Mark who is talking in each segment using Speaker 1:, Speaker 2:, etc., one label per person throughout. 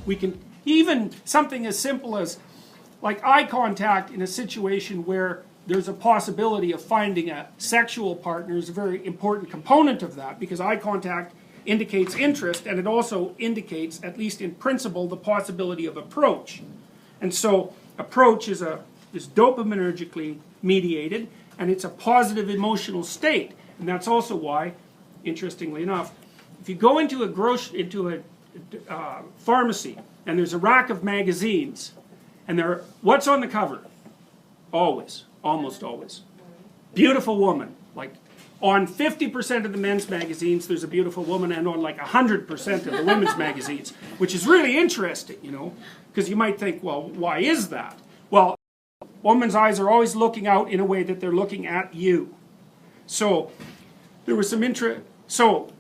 Speaker 1: We can, even something as simple as like eye contact in a situation where there's a possibility of finding a sexual partner is a very important component of that, because eye contact indicates interest, and it also indicates, at least in principle, the possibility of approach. And so approach is dopaminergically mediated, and it's a positive emotional state. And that's also why, interestingly enough, if you go into a pharmacy and there's a rack of magazines, and what's on the cover? Always, almost always, beautiful woman. Like on 50% of the men's magazines there's a beautiful woman, and on like 100% of the women's magazines, which is really interesting, you know, because you might think, well, why is that? Well, women's eyes are always looking out in a way that they're looking at you. So there was some interest. So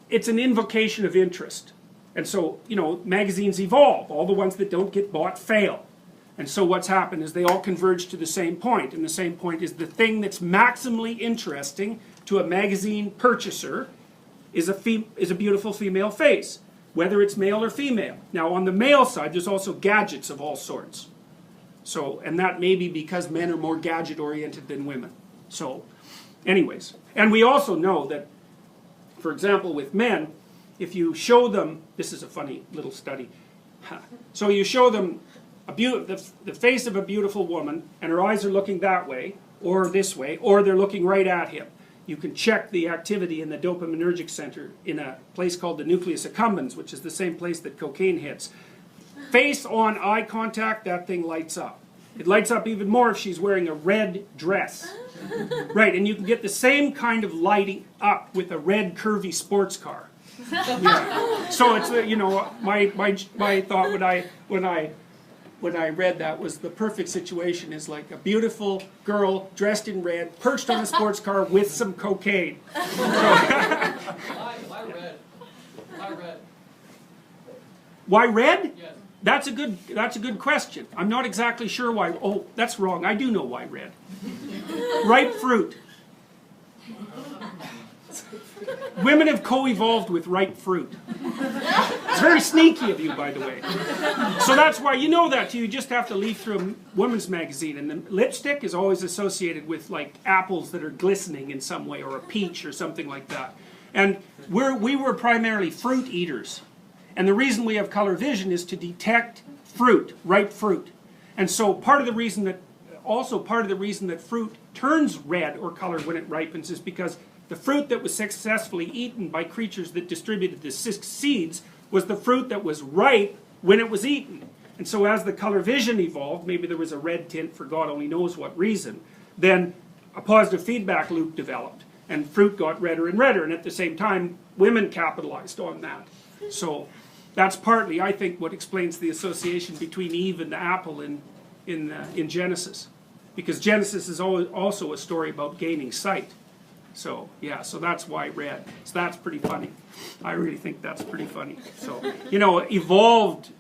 Speaker 1: it's an invocation of interest. And so, you know, magazines evolve. All the ones that don't get bought fail. And so what's happened is they all converge to the same point. And the same point is the thing that's maximally interesting to a magazine purchaser is a beautiful female face, whether it's male or female. Now on the male side, there's also gadgets of all sorts. So, and that may be because men are more gadget oriented than women. So, anyways. And we also know that, for example, with men, if you show them, this is a funny little study. So you show them the face of a beautiful woman, and her eyes are looking that way, or this way, or they're looking right at him. You can check the activity in the dopaminergic center in a place called the nucleus accumbens, which is the same place that cocaine hits. Face on eye contact, that thing lights up. It lights up even more if she's wearing a red dress. Right, and you can get the same kind of lighting up with a red curvy sports car. Yeah. So it's, you know, my thought when I read that was the perfect situation is like a beautiful girl dressed in red, perched on a sports car with some cocaine.
Speaker 2: Why red? Why red?
Speaker 1: Why red?
Speaker 2: Yes.
Speaker 1: That's a good question. I'm not exactly sure why. Oh, that's wrong. I do know why red. Ripe fruit. Women have co-evolved with ripe fruit. It's very sneaky of you, by the way. So that's why you know that. You just have to leaf through a women's magazine, and the lipstick is always associated with like apples that are glistening in some way, or a peach or something like that. And we were primarily fruit eaters. And the reason we have color vision is to detect fruit, ripe fruit. And so part of the reason that fruit turns red or colored when it ripens is because the fruit that was successfully eaten by creatures that distributed the seeds was the fruit that was ripe when it was eaten. And so as the color vision evolved, maybe there was a red tint for God only knows what reason, then a positive feedback loop developed. And fruit got redder and redder, and at the same time, women capitalized on that. So that's partly, I think, what explains the association between Eve and the apple in Genesis. Because Genesis is also a story about gaining sight. So, yeah, so that's why red. So that's pretty funny. I really think that's pretty funny. So, you know, evolved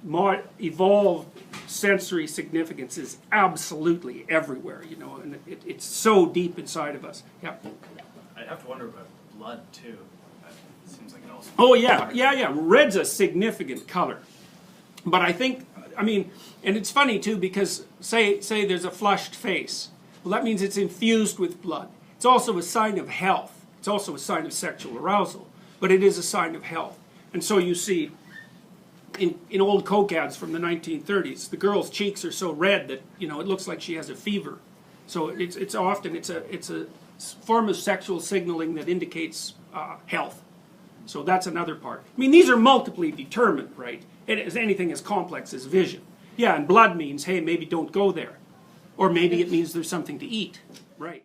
Speaker 1: sensory significance is absolutely everywhere, you know, and it's so deep inside of us. Yeah.
Speaker 3: I have to wonder about blood, too. It seems like it also...
Speaker 1: Oh, yeah. Red's a significant color. But I think, I mean, and it's funny, too, because say there's a flushed face. Well, that means it's infused with blood. It's also a sign of health. It's also a sign of sexual arousal. But it is a sign of health. And so you see, in old Coke ads from the 1930s, the girl's cheeks are so red that, you know, it looks like she has a fever. So it's often a form of sexual signaling that indicates health. So that's another part. I mean, these are multiply determined, right? It is anything as complex as vision. Yeah, and blood means, hey, maybe don't go there. Or maybe it means there's something to eat. Right.